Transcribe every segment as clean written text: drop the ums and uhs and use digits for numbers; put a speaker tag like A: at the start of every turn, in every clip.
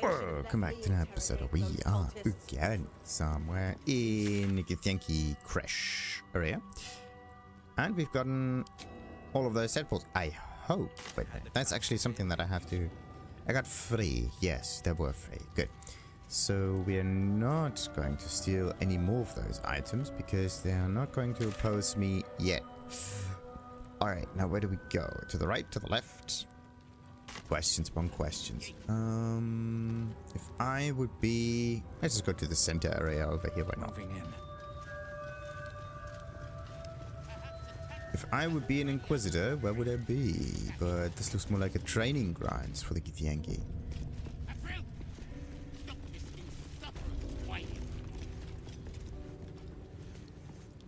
A: Welcome back to another episode. We are again somewhere in Githyanki Crash area. And we've gotten all of those tadpoles. I hope. Wait, that's actually something that I have to... I got free. Yes, they were free. Good. So we are not going to steal any more of those items because they are not going to oppose me yet. Alright, now where do we go? To the right, to the left? Questions upon questions. If I would be... Let's just go to the center area over here. Why not? If I would be an Inquisitor, where would I be? But this looks more like a training grounds for the Githyanki.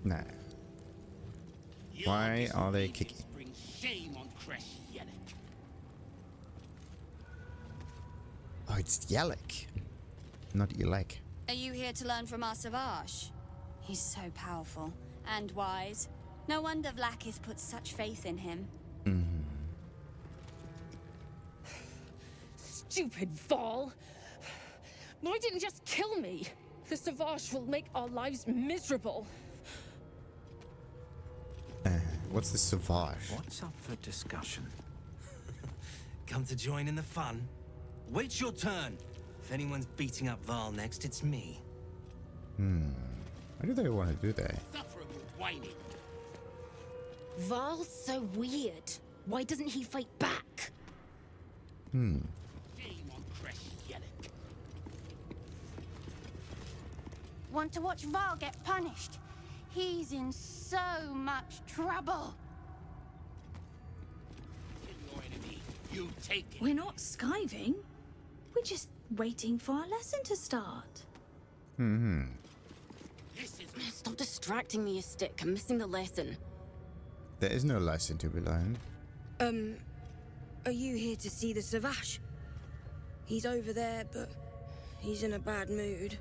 A: Nah. Why are they kicking? Oh, it's Yalek, not Elek.
B: Are you here to learn from our Savage? He's so powerful and wise. No wonder Vlaakith put such faith in him.
C: Stupid Varrl! Why didn't you just kill me? The Savage will make our lives miserable.
A: What's the Savage?
D: What's up for discussion? Come to join in the fun? Wait your turn. If anyone's beating up Varrl next, it's me.
A: Why do they want to do that?
C: Varl's so weird. Why doesn't he fight back?
E: Want to watch Varrl get punished? He's in so much trouble.
F: You take it.
G: We're not skiving. We're just waiting for our lesson to start.
B: Stop distracting me, you stick. I'm missing the lesson.
A: There is no lesson to be learned.
H: Are you here to see the Savage? He's over there, but he's in a bad mood.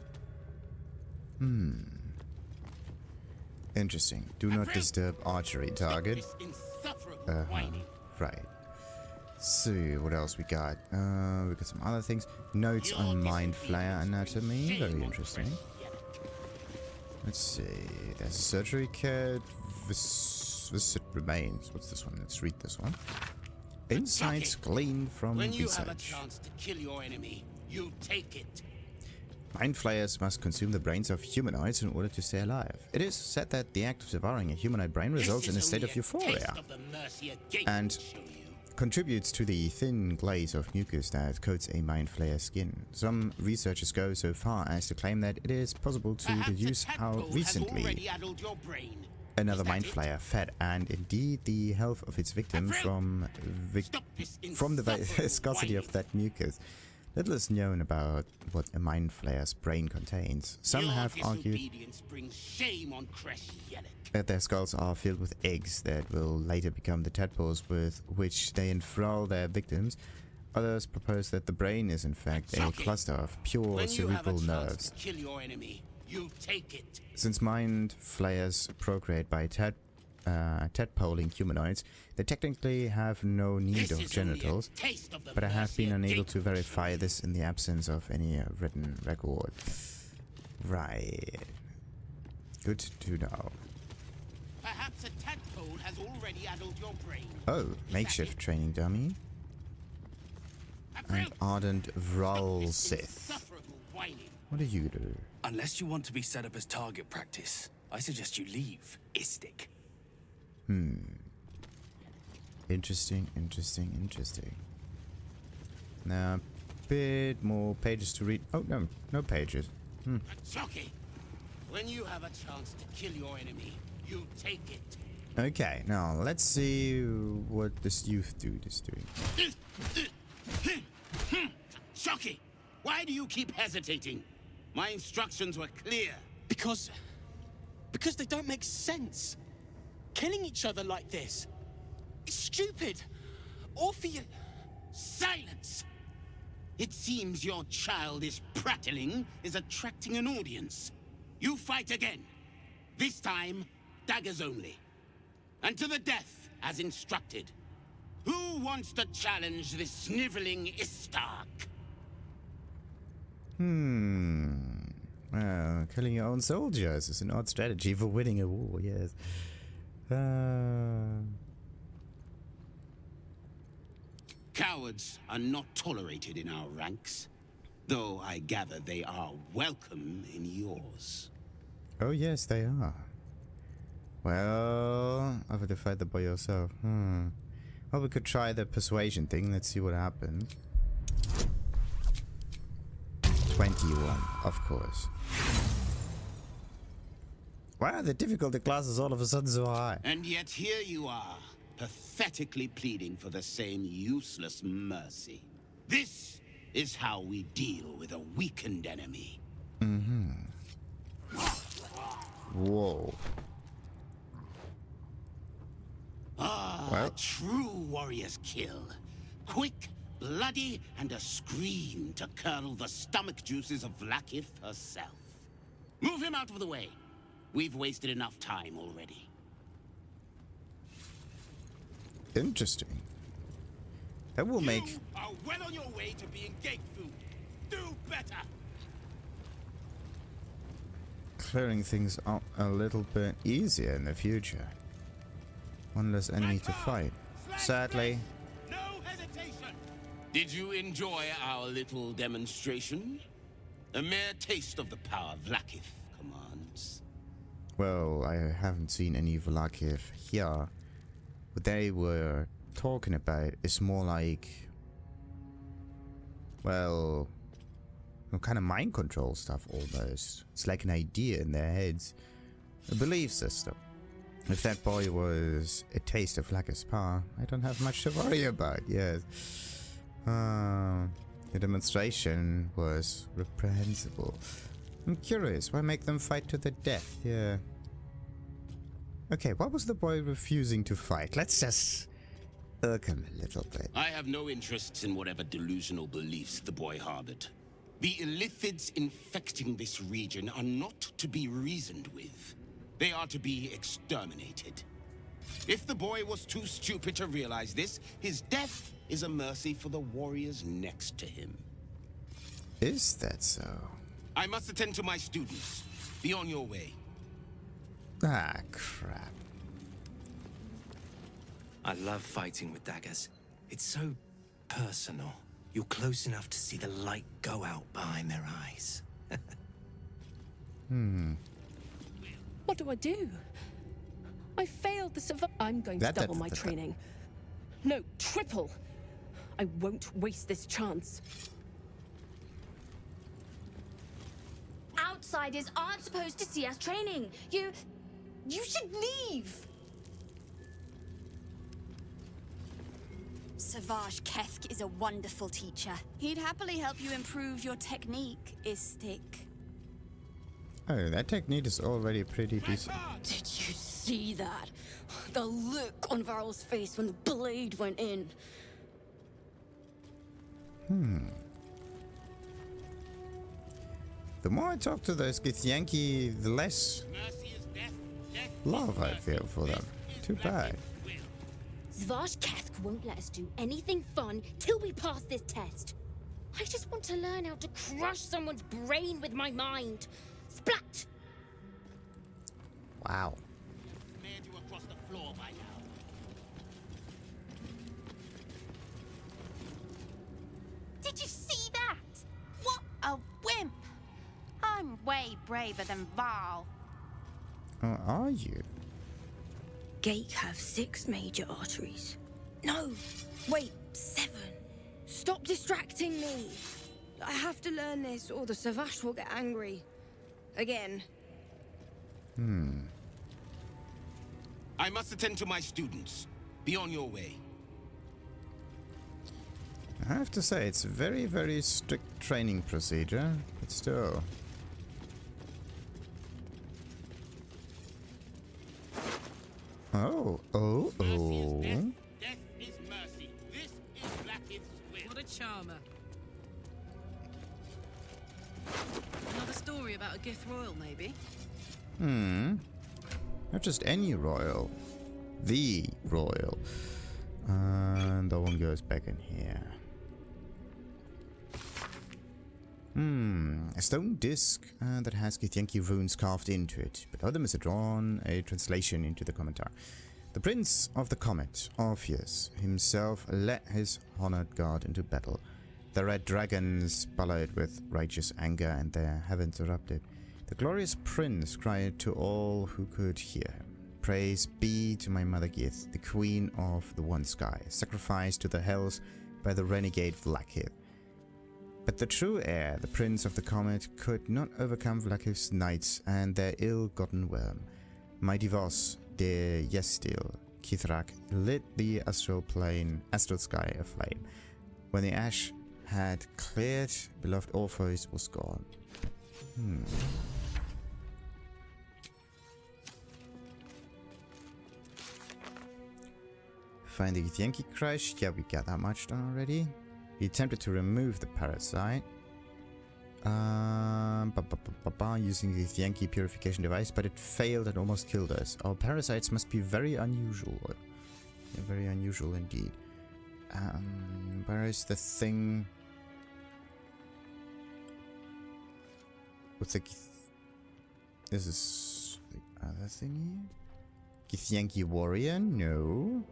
A: Interesting. Do not disturb archery target. Right. So, what else we got? We got some other things. Notes on Mind Flayer anatomy. Very interesting. Let's see. There's a surgery kit. Visit remains. What's this one? Let's read this one. Insights gleaned from
F: when you
A: research.
F: have a chance to kill your enemy, you take it.
A: Mind flayers must consume the brains of humanoids in order to stay alive. It is said that the act of devouring a humanoid brain results in a state of euphoria and contributes to the thin glaze of mucus that coats a mind flayer's skin. Some researchers go so far as to claim that it is possible to deduce how recently another mind flayer fed, and indeed the health of its victim from the viscosity of that mucus. Little is known about what a mind flayer's brain contains. Some have argued that their skulls are filled with eggs that will later become the tadpoles with which they enthrall their victims. Others propose that the brain is in fact a cluster of pure cerebral nerves. Since mind flayers procreate by tadpoling humanoids, they technically have no need of genitals, but I have been unable to verify this in the absence of any written record. Right. Good to know.
F: Perhaps a tadpole has already addled your brain.
A: Oh, makeshift training dummy. And ardent Varrl Sith. What do you do?
D: Unless you want to be set up as target practice, I suggest you leave, Istik.
A: Interesting. Now, a bit more pages to read. Oh, no pages.
F: Jockey, when you have a chance to kill your enemy, you take it.
A: Okay, now let's see what this youth dude is doing.
F: Jockey, why do you keep hesitating? My instructions were clear.
I: Because they don't make sense. Killing each other like this. It's stupid. Orpheus...
F: Silence! It seems your childish prattling is attracting an audience. You fight again. This time, daggers only. And to the death, as instructed. Who wants to challenge this sniveling Istark?
A: Well, killing your own soldiers is an odd strategy for winning a war, yes.
F: Cowards are not tolerated in our ranks, though I gather they are welcome in yours.
A: Oh yes, they are. Well, I've had to fight the boy yourself. Well, we could try the persuasion thing. Let's see what happens. 21, of course. Wow, the difficulty class is all of a sudden so high.
F: And yet here you are, pathetically pleading for the same useless mercy. This is how we deal with a weakened enemy.
A: Whoa.
F: A true warrior's kill. Quick, bloody, and a scream to curdle the stomach juices of Lae'zel herself. Move him out of the way. We've wasted enough time already.
A: Interesting. That will make...
F: You are well on your way to being gate food. Do better!
A: clearing things up a little bit easier in the future. One less enemy to fight. Sadly.
F: No hesitation. Did you enjoy our little demonstration? A mere taste of the power Lae'zel commands.
A: Well, I haven't seen any Lae'zel here. What they were talking about is more like, well, kind of mind control stuff almost. It's like an idea in their heads. A belief system. If that boy was a taste of Lae'zel's power, I don't have much to worry about, yes. The demonstration was reprehensible. I'm curious, why make them fight to the death? Yeah. Okay, what was the boy refusing to fight? Let's just irk him a little bit.
F: I have no interests in whatever delusional beliefs the boy harbored. The illithids infecting this region are not to be reasoned with. They are to be exterminated. If the boy was too stupid to realize this, his death is a mercy for the warriors next to him.
A: Is that so?
F: I must attend to my students. Be on your way.
A: Ah, crap.
D: I love fighting with daggers. It's so personal. You're close enough to see the light go out behind their eyes.
C: What do I do? I failed the survival. I'm going to double my training. No, triple. I won't waste this chance.
G: Outsiders aren't supposed to see us training. You should leave.
B: Savage Kethk is a wonderful teacher. He'd happily help you improve your technique, Istik.
A: Oh, that technique is already pretty decent.
H: Did you see that? The look on Varrl's face when the blade went in.
A: The more I talk to those Githyanki, the less love I feel for them. Too bad.
J: Savage Kethk won't let us do anything fun till we pass this test. I just want to learn how to crush someone's brain with my mind. Splat!
A: Wow.
F: Smeared you across the floor by now.
E: Did you see that? What a wimp! I'm way braver than Varrl.
A: Oh, are you?
H: Gate have 6 major arteries. No, wait, 7. Stop distracting me. I have to learn this or the Savage will get angry. Again.
F: I must attend to my students. Be on your way.
A: I have to say, it's a very, very strict training procedure, but still. Oh.
F: Mercy is death. Death is mercy. This is Lae'zel's will.
K: What a charmer. Another story about a Gith royal, maybe?
A: Not just any royal. The royal. And that one goes back in here. A stone disc that has Githyanki runes carved into it. Below them is drawn a translation into the commentary. The Prince of the Comet, Orpheus, himself led his honored guard into battle. The red dragons bellowed with righteous anger, and their heavens erupted. The glorious prince cried to all who could hear him. Praise be to my mother Gith, the queen of the one sky, sacrificed to the hells by the renegade Vlaakith. But the true heir, the Prince of the Comet, could not overcome Vlaakith's knights and their ill-gotten worm. Mighty Voss, the Yestil, Kith'rak, lit the astral sky aflame. When the ash had cleared, beloved Orpheus was gone. Find the Githyanki crash. Yeah, we got that much done already. He attempted to remove the parasite. Using the Githyanki purification device, but it failed and almost killed us. Our parasites must be very unusual. Yeah, very unusual indeed. Where is the thing with the This is the other thingy? Githyanki warrior? No.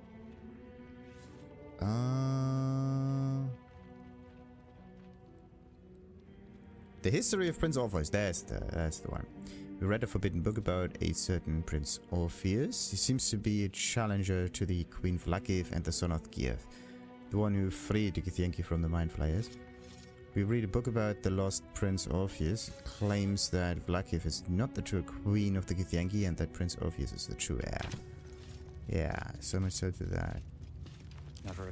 A: The history of Prince Orpheus. That's the one. We read a forbidden book about a certain Prince Orpheus. He seems to be a challenger to the Queen Vlaakith and the son of Gith, the one who freed the Githyanki from the Mind Flayers. We read a book about the lost Prince Orpheus. It claims that Vlaakith is not the true queen of the Githyanki and that Prince Orpheus is the true heir. Yeah, so much so to that.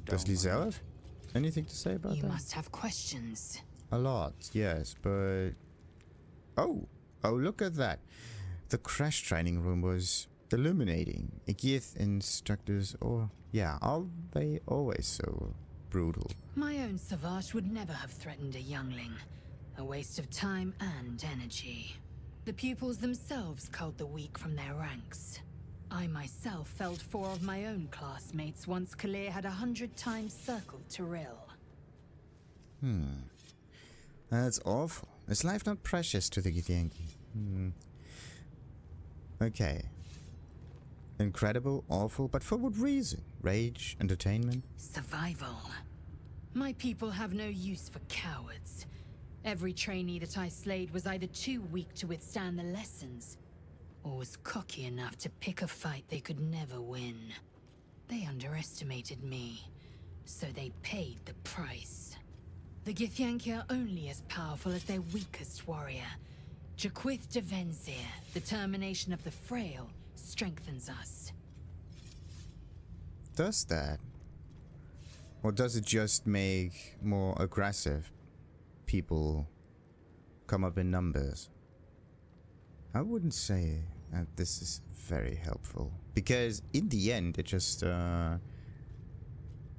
A: Does Lae'zel have anything to say about that?
L: You must have questions.
A: A lot, yes, but... Oh, look at that. The crash training room was illuminating. Gith instructors, are they always so brutal?
L: My own Savage would never have threatened a youngling. A waste of time and energy. The pupils themselves culled the weak from their ranks. I myself felled 4 of my own classmates once Kalir had 100 times circled Tyrell.
A: That's awful. Is life not precious to the Githyanki? Okay. Incredible, awful, but for what reason? Rage, entertainment?
L: Survival. My people have no use for cowards. Every trainee that I slayed was either too weak to withstand the lessons, or was cocky enough to pick a fight they could never win. They underestimated me, so they paid the price. The Githyanki are only as powerful as their weakest warrior. Ur'Uth and D'hak, the termination of the frail, strengthens us.
A: Does that? Or does it just make more aggressive people come up in numbers? I wouldn't say that this is very helpful. Because in the end, it just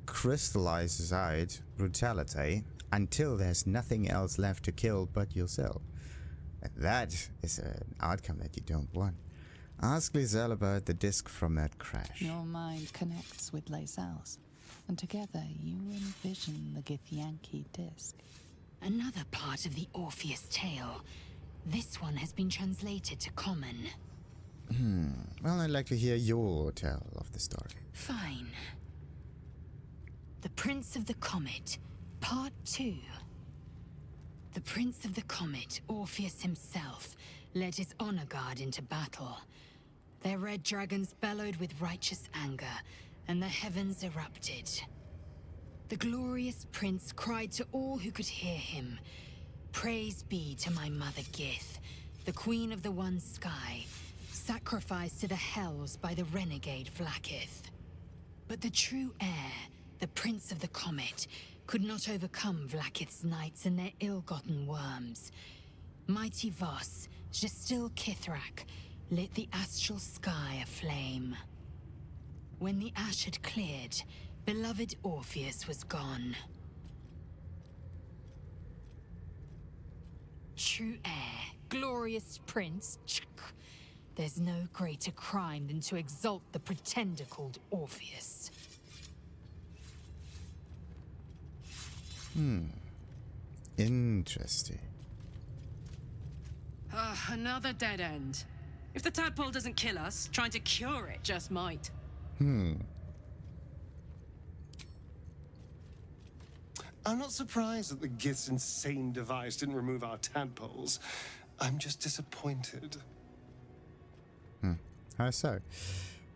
A: crystallizes out brutality until there's nothing else left to kill but yourself. And that is an outcome that you don't want. Ask Lae'zel about the disc from that crash.
K: Your mind connects with Lae'zel's, and together you envision the Githyanki disc.
L: Another part of the Orpheus tale. This one has been translated to Common.
A: Well, I'd like to hear your tell of the story.
L: Fine. The Prince of the Comet, Part 2. The Prince of the Comet, Orpheus himself, led his honor guard into battle. Their red dragons bellowed with righteous anger, and the heavens erupted. The glorious prince cried to all who could hear him, "Praise be to my mother Gith, the queen of the one sky, sacrificed to the hells by the renegade Vlaakith." But the true heir, the Prince of the Comet, could not overcome Vlaakith's knights and their ill-gotten worms. Mighty Voss, Gestil Kith'rak, lit the astral sky aflame. When the ash had cleared, beloved Orpheus was gone. True heir, glorious prince, there's no greater crime than to exalt the pretender called Orpheus.
A: Interesting.
M: Another dead end. If the tadpole doesn't kill us, trying to cure it just might.
N: I'm not surprised that the Gith's insane device didn't remove our tadpoles. I'm just disappointed.
A: How so?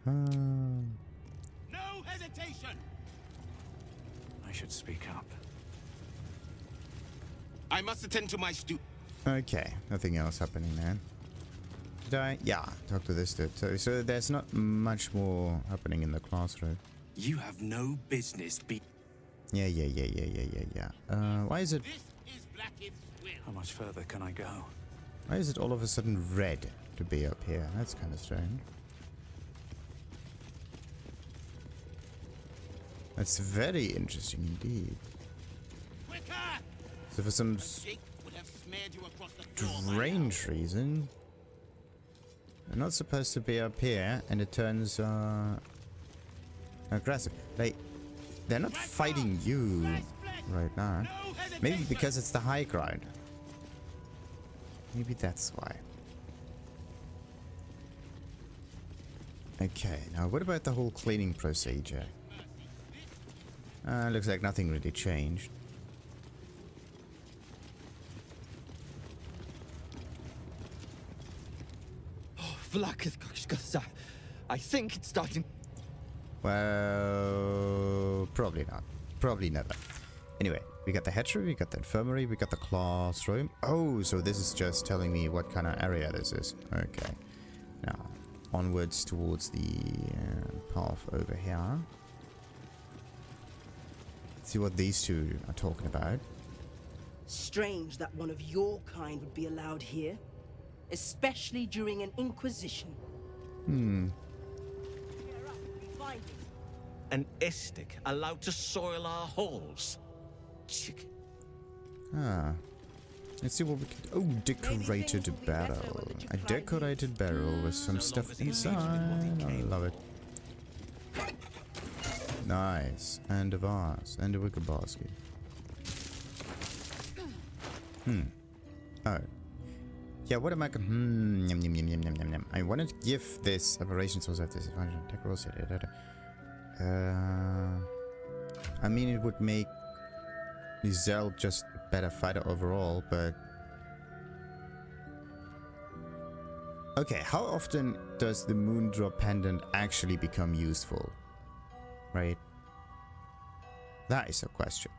F: No hesitation!
O: I should speak up.
F: I must attend to my
A: Okay, nothing else happening there. Did I? Yeah, talk to this dude. So there's not much more happening in the classroom.
D: You have no business be.
A: Yeah. Why is it?
O: How much further can I go?
A: Why is it all of a sudden red to be up here? That's kind of strange. That's very interesting indeed. So for some strange reason, they're not supposed to be up here, and it turns aggressive. They're not fighting you right now. Maybe because it's the high ground. Maybe that's why. Okay, now what about the whole cleaning procedure? Looks like nothing really changed.
P: I think it's starting.
A: Well, probably not. Probably never. Anyway, we got the hatchery, we got the infirmary, we got the classroom. Oh, so this is just telling me what kind of area this is. Okay. Now, onwards towards the path over here. Let's see what these two are talking about.
Q: Strange that one of your kind would be allowed here, especially during an inquisition.
P: An Istik allowed to soil our halls. Chicken.
A: Let's see what we can. Oh, decorated barrel. A decorated barrel with some stuff inside. I love it. Nice. And a vase. And a wicker basket. Oh. Yeah, what am I going I want to give this operation source of this advantage. Tech rolls. I mean, it would make Lae'zel just a better fighter overall, but... Okay, how often does the Moondrop Pendant actually become useful? Right? That is a question.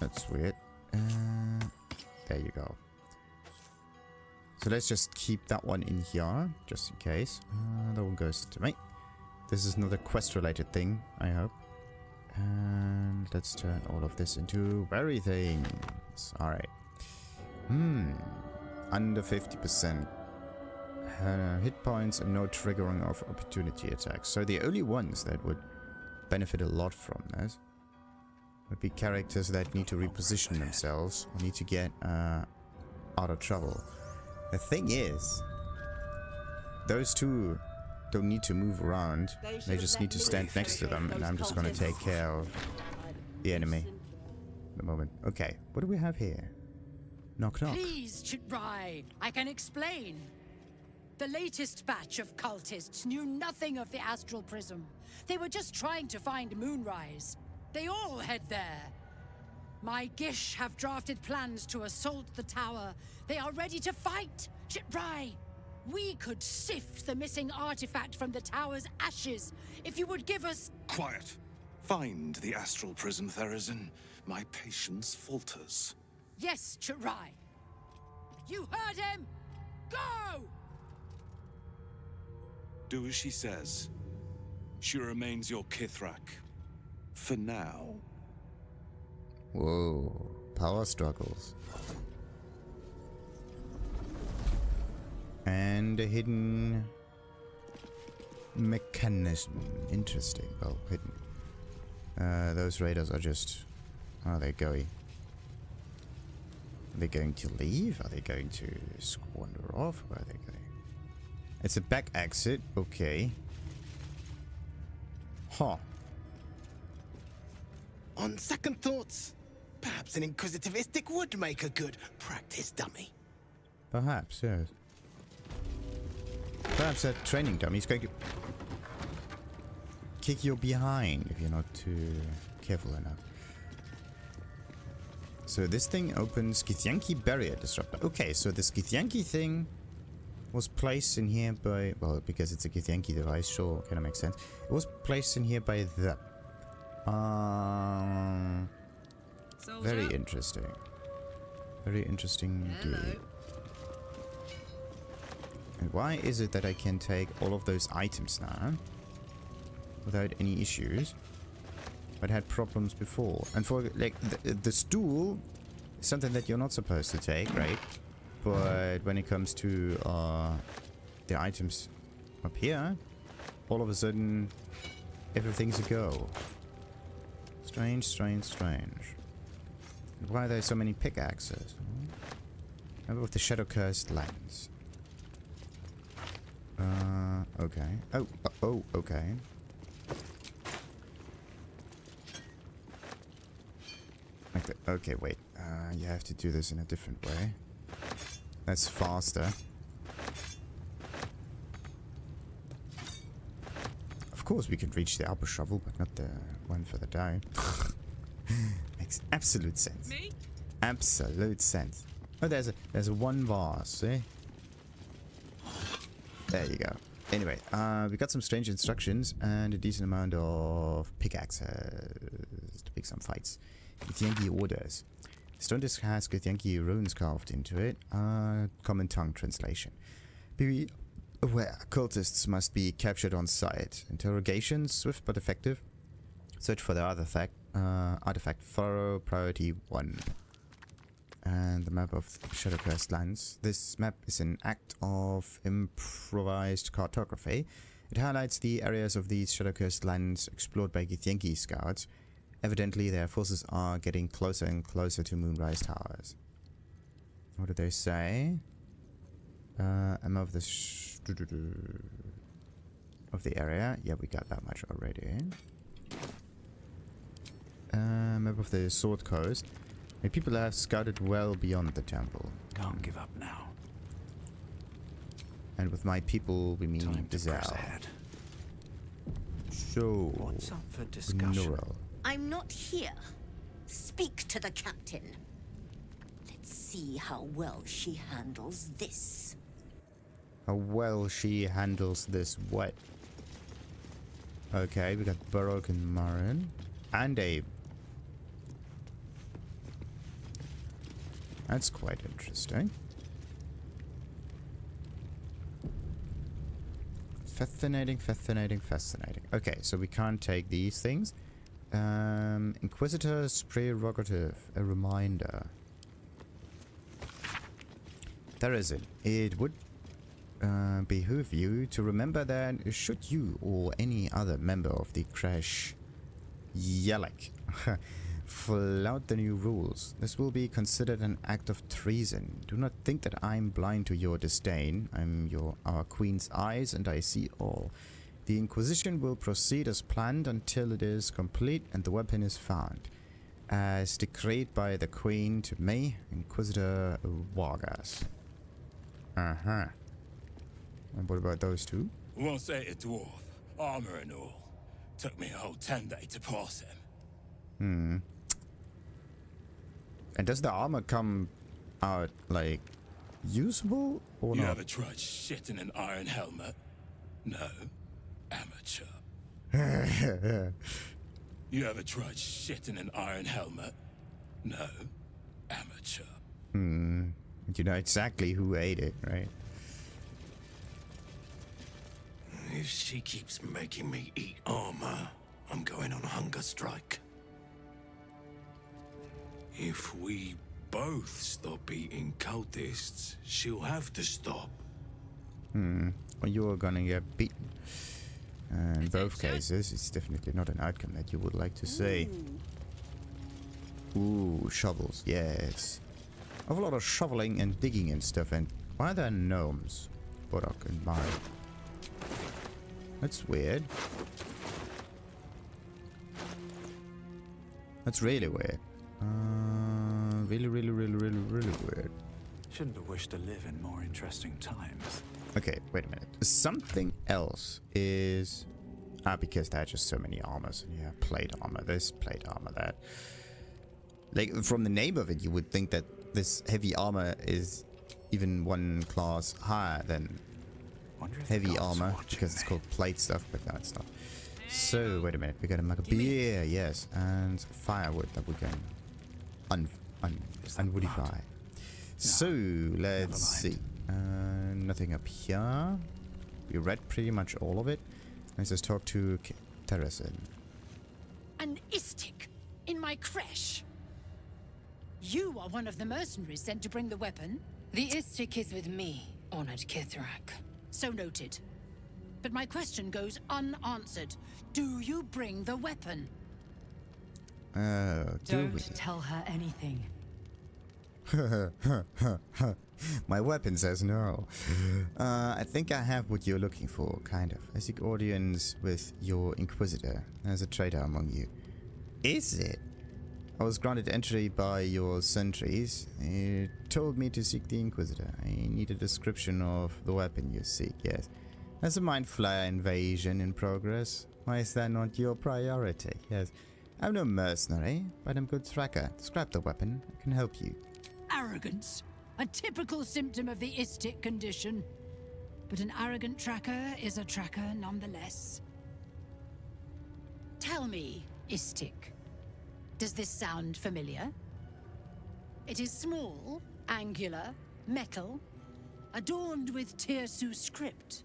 A: That's weird. There you go. So let's just keep that one in here, just in case. That one goes to me. This is another quest-related thing, I hope. And let's turn all of this into berry things. Alright. Under 50%. Hit points and no triggering of opportunity attacks. So the only ones that would benefit a lot from this would be characters that need to reposition themselves or need to get out of trouble. The thing is, those two don't need to move around. They just need to stand next to them, and I'm just gonna take care of the enemy at the moment. Okay, what do we have here? Knock knock.
R: Please, Chitrai, I can explain. The latest batch of cultists knew nothing of the astral prism. They were just trying to find Moonrise. They all head there. My Gish have drafted plans to assault the tower. They are ready to fight, Chitrai. We could sift the missing artifact from the tower's ashes if you would give us...
O: Quiet. Find the astral prism, Therezzyn. My patience falters.
R: Yes, Chitrai. You heard him! Go!
O: Do as she says. She remains your Kith'rak. For now.
A: Whoa. Power struggles. And a hidden mechanism. Interesting. Well, hidden. Those raiders are just... Are they going? Are they going to leave? Are they going to squander off? Where are they going? It's a back exit. Okay. Huh.
F: On second thoughts,
I: Perhaps an inquisitivistic would make a good practice dummy.
A: Perhaps, yes. Perhaps that training dummy is going to kick you behind if you're not too careful enough. So this thing opens Githyanki Barrier Disruptor. Okay, so this Githyanki thing was placed in here by... Well, because it's a Githyanki device, sure, kind of makes sense. It was placed in here by that. Very interesting. Very interesting indeed. And why is it that I can take all of those items now without any issues? But had problems before. And for like the stool is something that you're not supposed to take, right? But when it comes to the items up here, all of a sudden everything's a go. Strange, strange, strange. And why are there so many pickaxes? Maybe with the Shadowcursed lens. Okay. Oh, okay. Like that. Okay, wait. You have to do this in a different way. That's faster. Of course we can reach the upper shovel, but not the one further down. Makes absolute sense. Me? Absolute sense. Oh, there's a one vase, see? There you go. Anyway, we got some strange instructions and a decent amount of pickaxes to pick some fights. Githyanki orders. Stone disc has Githyanki runes carved into it. Common tongue translation. Be aware, cultists must be captured on site. Interrogations, swift but effective. Search for the artifact. Artifact thorough, priority 1. And the map of Shadowcursed lands. This map is an act of improvised cartography. It highlights the areas of these Shadowcursed lands explored by Githyanki scouts. Evidently, their forces are getting closer and closer to Moonrise Towers. What do they say? I'm of the of the area. Yeah, we got that much already. Map of the Sword Coast. My people have scouted well beyond the temple.
O: Can't give up now.
A: And with my people, we mean Lae'zel. So,
P: what's up for discussion?
S: I'm not here. Speak to the captain. Let's see how well she handles this.
A: How well she handles this what? Okay, we got Varrl and Marin. And Abe. That's quite interesting. Fascinating, fascinating, fascinating. Okay, so we can't take these things. Inquisitor's Prerogative, a reminder. Therezzyn, it would behoove you to remember that should you or any other member of the Crash Yalak flout the new rules, this will be considered an act of treason. Do not think that I'm blind to your disdain. I'm our queen's eyes and I see all. The Inquisition will proceed as planned until it is complete and the weapon is found. As decreed by the Queen to me, Inquisitor Vargas. Uh-huh. And what about those two?
O: Once ate a dwarf, armor and all. Took me a whole 10 days to pass him.
A: And does the armor come out, like, usable or
O: you
A: not?
O: ever tried shit in an iron helmet? No. Amateur. You ever tried shit in an iron helmet? No. Amateur.
A: You know exactly who ate it, right?
P: If she keeps making me eat armor, I'm going on a hunger strike. If we both stop eating cultists, she'll have to stop.
A: Well, you're gonna get beaten. In both cases, it's definitely not an outcome that you would like to see. Ooh, shovels, yes. I have a lot of shoveling and digging and stuff, and why are there gnomes? Bodok and Mari. That's weird. That's really weird. Really weird.
T: Shouldn't have wished to live in more interesting times.
A: Okay, wait a minute. Something else is... because there are just so many armors. Yeah, plate armor this, plate armor that. Like, from the name of it, you would think that this heavy armor is even one class higher than heavy armor, because it's called plate stuff, but no, it's not. So, wait a minute. We got a mug of beer, yes, and firewood that we can unwoodify. So, let's see. Nothing up here. We read pretty much all of it. Let's just talk to Therezzyn.
R: An Istik in my creche. You are one of the mercenaries sent to bring the weapon.
L: The Istik is with me, honored Kith'rak.
R: So noted. But my question goes unanswered. Do you bring the weapon?
L: Don't tell her anything.
A: My weapon says no. I think I have what you're looking for, kind of. I seek audience with your Inquisitor. There's a traitor among you. Is it? I was granted entry by your sentries. It told me to seek the Inquisitor. I need a description of the weapon you seek, yes. There's a Mind Flayer invasion in progress. Why is that not your priority? Yes. I'm no mercenary, but I'm a good tracker. Describe the weapon. I can help you.
R: Arrogance. A typical symptom of the Istik condition. But an arrogant tracker is a tracker nonetheless. Tell me, Istik, does this sound familiar? It is small, angular, metal, adorned with Tirsu script,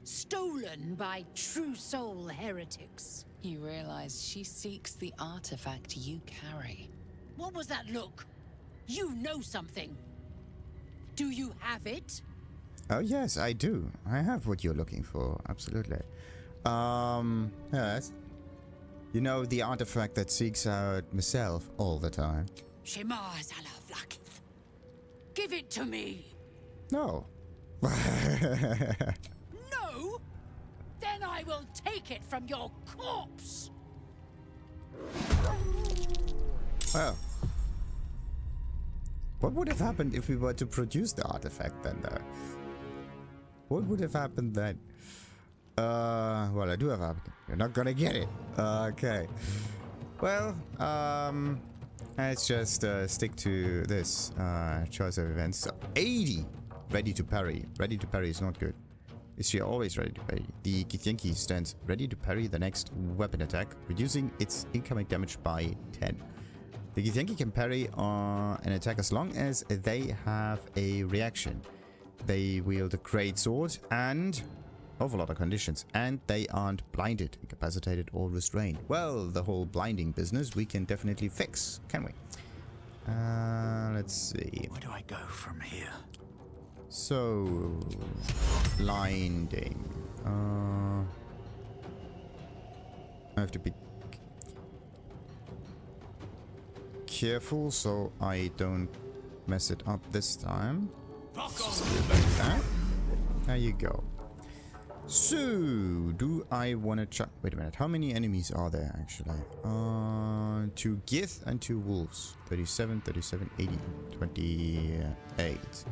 R: stolen by true soul heretics.
K: You realize she seeks the artifact you carry.
R: What was that look? You know something. Do you have it?
A: Oh yes, I do. I have what you're looking for. Absolutely. Yes. You know, the artifact that seeks out myself all the time.
R: Shema Zala Vlakith. Give it to me.
A: No.
R: No? Then I will take it from your corpse.
A: Well. What would have happened if we were to produce the artifact then, though? What would have happened then? Well, I do have a... You're not gonna get it. Okay. Well, let's just stick to this choice of events. So, 80! Ready to parry. Ready to parry is not good. Is she always ready to parry? The Githyanki stands ready to parry the next weapon attack, reducing its incoming damage by 10. The Githyanki can parry an attack as long as they have a reaction. They wield a Greatsword and awful lot of conditions, and they aren't blinded, incapacitated, or restrained. Well, the whole blinding business we can definitely fix, can we? Let's see.
T: Where do I go from here?
A: So, blinding. I have to be careful so I don't mess it up this time. Just do it like that. There you go. So, do I want to check? Wait a minute. How many enemies are there actually? 2 Gith and 2 wolves. 37, 37, 80, 28.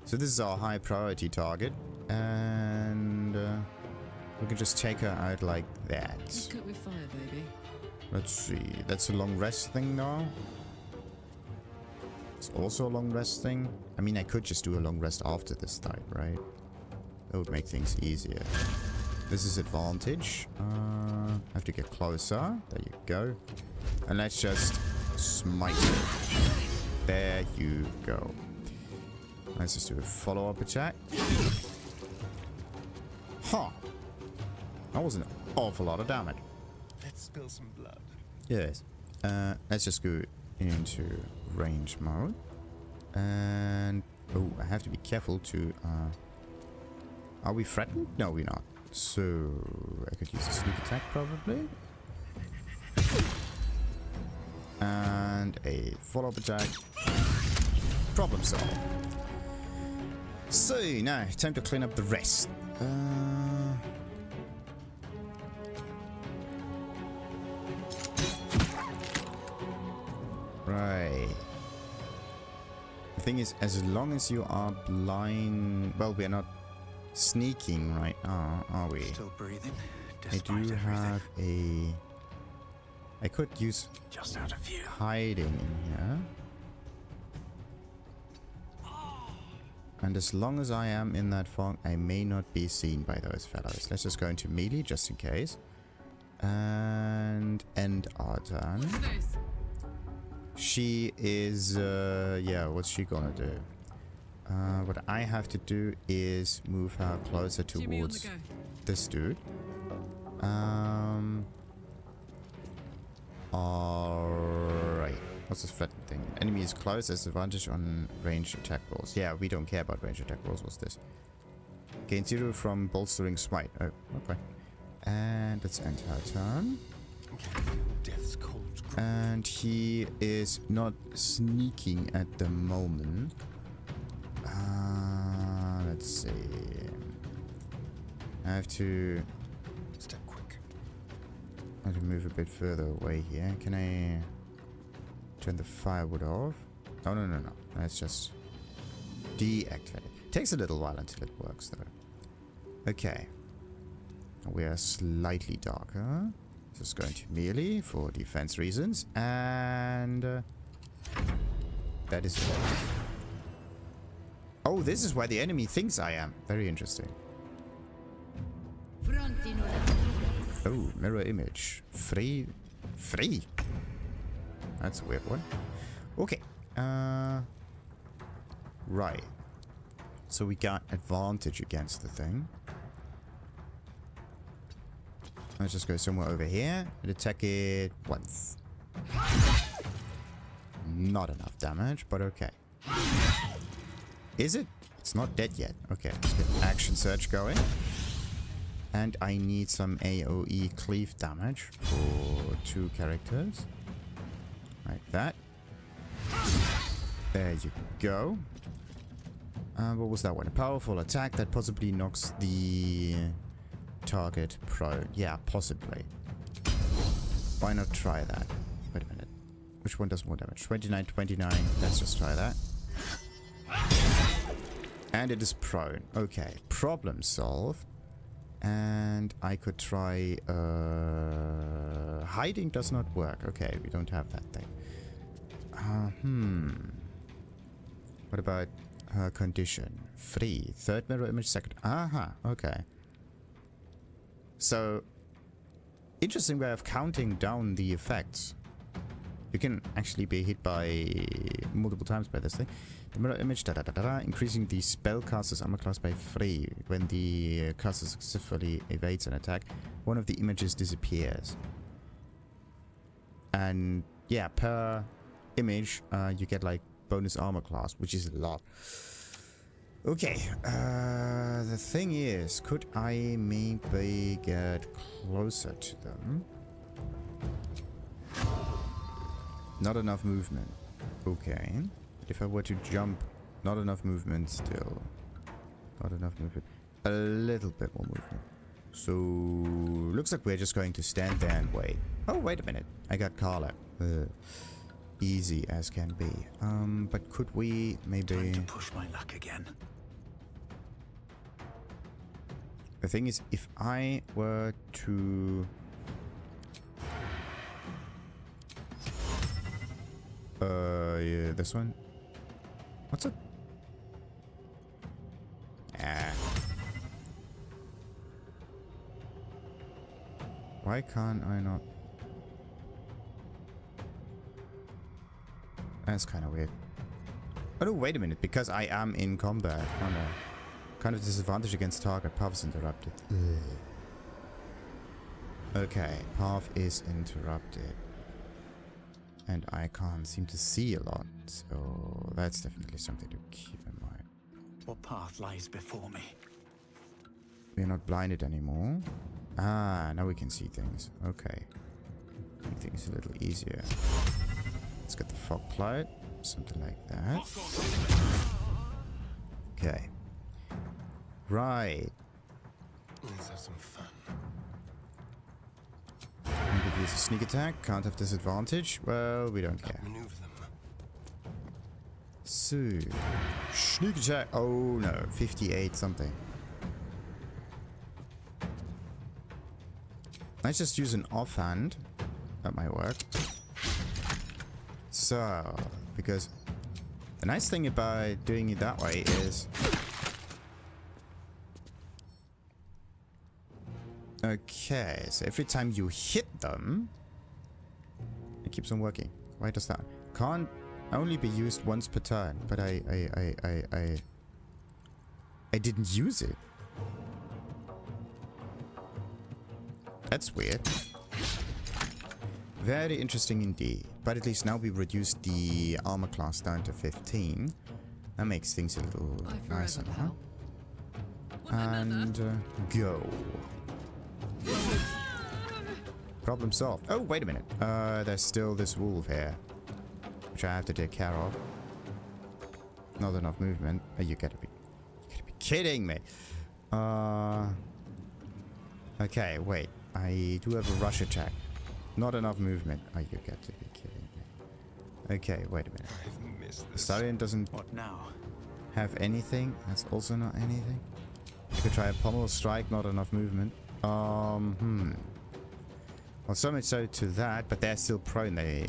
A: So this is our high priority target, and we can just take her out like that.
K: Good with fire, baby.
A: Let's see. That's a long rest thing now. It's also a long rest thing. I mean, I could just do a long rest after this type, right? That would make things easier. This is advantage. I have to get closer. There you go. And let's just smite it. There you go. Let's just do a follow-up attack. Huh. That was an awful lot of damage.
N: Let's spill some blood.
A: Yes. Let's just go into range mode. And... oh, I have to be careful to... are we threatened? No, we're not. So... I could use a sneak attack, probably. And a follow-up attack. Problem solved. So, now, time to clean up the rest. Right. The thing is, as long as you are blind... Well, we are not sneaking right now, are we?
T: Still breathing,
A: I do have a... I could use
T: just out of view.
A: Hiding in here. And as long as I am in that fog, I may not be seen by those fellows. Let's just go into melee just in case. And end our turn. She is, yeah, what's she gonna do? What I have to do is move her closer towards this dude. Alright. What's this threatening thing? Enemy is close, there's advantage on ranged attack rolls. Yeah, we don't care about ranged attack rolls. What's this? Gain 0 from bolstering smite. Oh, okay. And let's end her turn.
N: Death's cold.
A: And he is not sneaking at the moment. Let's see. I have to...
N: Step quick.
A: I have to move a bit further away here. Can I turn the firewood off? Oh, no. Let's just deactivate it. Takes a little while until it works, though. Okay. We are slightly darker. Just going to melee for defense reasons. And... that is it. Oh, this is why the enemy thinks I am. Very interesting. Oh, mirror image. Free. That's a weird one. Okay. Right. So we got advantage against the thing. Let's just go somewhere over here and attack it once. Not enough damage, but okay. Is it? It's not dead yet. Okay, let's get action surge going. And I need some AoE cleave damage for 2 characters. Like that. There you go. What was that one? A powerful attack that possibly knocks the target prone. Yeah, possibly. Why not try that? Wait a minute. Which one does more damage? 29, 29. Let's just try that. And it is prone. Okay. Problem solved. And I could try... hiding does not work. Okay, we don't have that thing. What about her condition? Free. Third mirror image, second. Aha, okay. So, interesting way of counting down the effects. You can actually be hit by multiple times by this thing. The mirror image, increasing the spellcaster's armor class by 3. When the caster successfully evades an attack, one of the images disappears. And yeah, per image, you get like bonus armor class, which is a lot. Okay, the thing is, could I maybe get closer to them? Not enough movement. Okay. If I were to jump, not enough movement still. Not enough movement. A little bit more movement. So, looks like we're just going to stand there and wait. Oh, wait a minute. I got Carla. Easy as can be. But could we maybe...
T: Time to push my luck again.
A: The thing is, if I were to... yeah, this one? What's it? Why can't I not? That's kind of weird. Oh no, wait a minute, because I am in combat. Oh no. Kind of disadvantage against target. Path is interrupted. Okay, path is interrupted. And I can't seem to see a lot, so that's definitely something to keep in mind.
T: What path lies before me?
A: We're not blinded anymore. Ah, now we can see things. Okay. Make things a little easier. Let's get the fog cloud. Something like that. Okay. Right.
N: Let's have some fun.
A: Maybe use a sneak attack. Can't have disadvantage. Well, we don't care.
N: Maneuver them.
A: So, sneak attack. Oh no, 58 something. Let's just use an offhand. That might work. So, because the nice thing about doing it that way is... Okay, so every time you hit them, it keeps on working. Why does that? Can't only be used once per turn, but I didn't use it. That's weird. Very interesting indeed. But at least now we reduced the armor class down to 15. That makes things a little nicer, huh? And go. Problem solved. Oh, wait a minute. There's still this wolf here, which I have to take care of. Not enough movement. Oh, you gotta be kidding me. Okay, wait. I do have a rush attack. Not enough movement. Oh, you got to be kidding me. Okay, wait a minute.
N: I've missed this.
A: Starion doesn't
T: What now?
A: have anything. That's also not anything. You could try a pommel strike. Not enough movement. Well, so much so to that, but they're still prone. They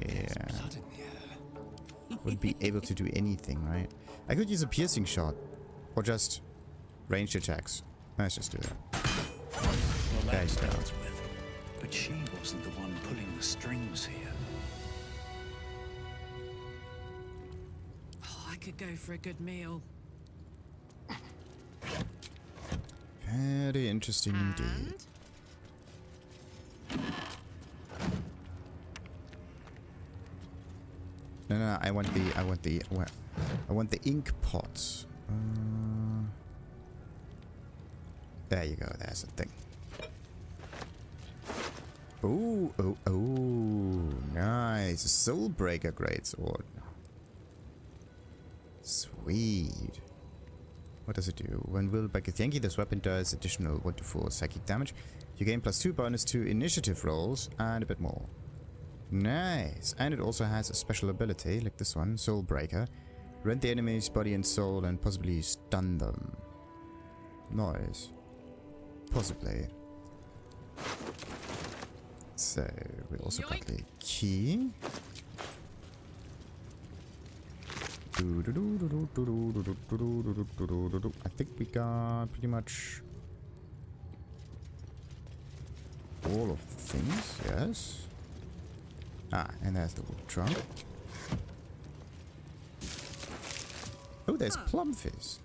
A: wouldn't be able to do anything, right? I could use a piercing shot, or just ranged attacks. Let's just do that.
T: Well,
A: There you go.
T: But she wasn't the one pulling the strings here.
M: Oh, I could go for a good meal.
A: Very interesting indeed. No, I want the ink pots. There you go. There's a thing. Oh, nice. A Soulbreaker Greatsword. Sweet. What does it do? When wielded by Githyanki, this weapon does additional 1 to 4 psychic damage. You gain +2 bonus to initiative rolls and a bit more. Nice. And it also has a special ability, like this one, Soulbreaker. Rend the enemy's body and soul and possibly stun them. Nice. Possibly. So, we also got the key. I think we got pretty much all of the things, yes. Ah, and there's the wood trunk. Oh, there's plumfish.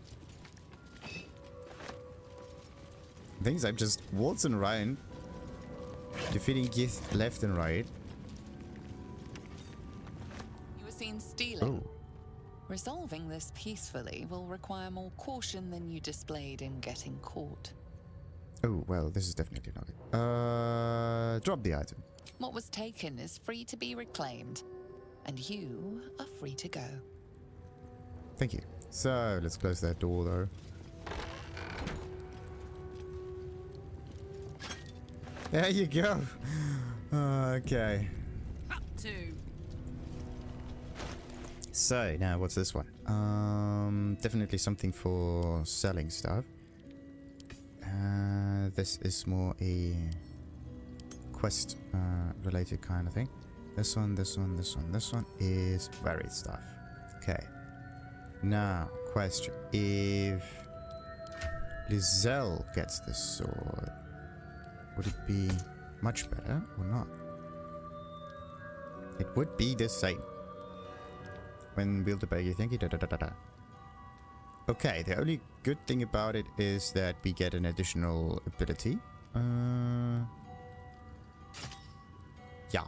A: Things I'm just waltzing around, defeating Gith left and right.
K: You were seen stealing.
A: Oh.
K: Resolving this peacefully will require more caution than you displayed in getting caught.
A: Oh, well, this is definitely not it. Drop the item.
K: What was taken is free to be reclaimed, and you are free to go.
A: Thank you. So, let's close that door, though. There you go. Okay.
M: Up to.
A: So, now what's this one? Definitely something for selling stuff. This is more a quest related kind of thing. This one is varied stuff. Okay. Now, question. If Lae'zel gets this sword, would it be much better or not? It would be the same. When wielded by Githyanki, Okay, the only good thing about it is that we get an additional ability. Yeah.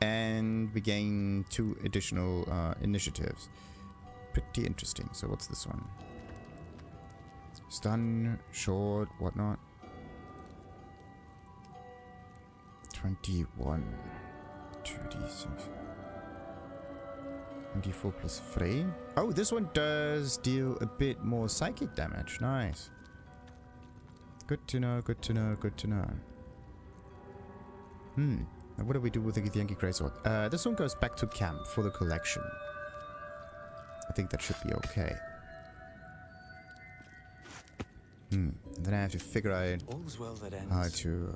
A: And we gain 2 additional initiatives. Pretty interesting. So what's this one? Stun, short, whatnot. 21. 2d6. 24 plus 3. Oh, this one does deal a bit more psychic damage. Nice. Good to know, good to know, good to know. Now what do we do with the Githyanki Greatsword? This one goes back to camp for the collection. I think that should be okay. And then I have to figure out
T: All's well that ends.
A: how to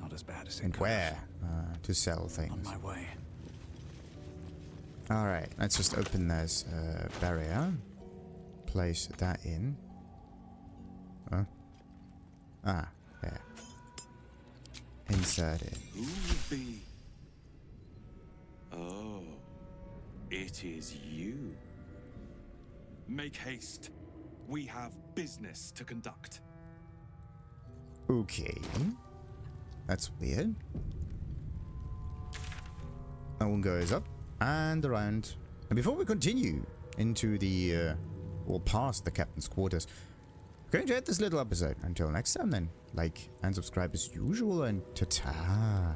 T: not as bad as it
A: and
T: could
A: where
T: have.
A: to sell things.
T: On my way.
A: All right, let's just open this barrier. Place that in. Huh? Ah, there. Insert it.
O: Who would be? Oh, it is you. Make haste. We have business to conduct.
A: Okay. That's weird. That one goes up and around. And before we continue into the, or past the captain's quarters, going to end this little episode. Until next time then, like and subscribe as usual, and ta-ta.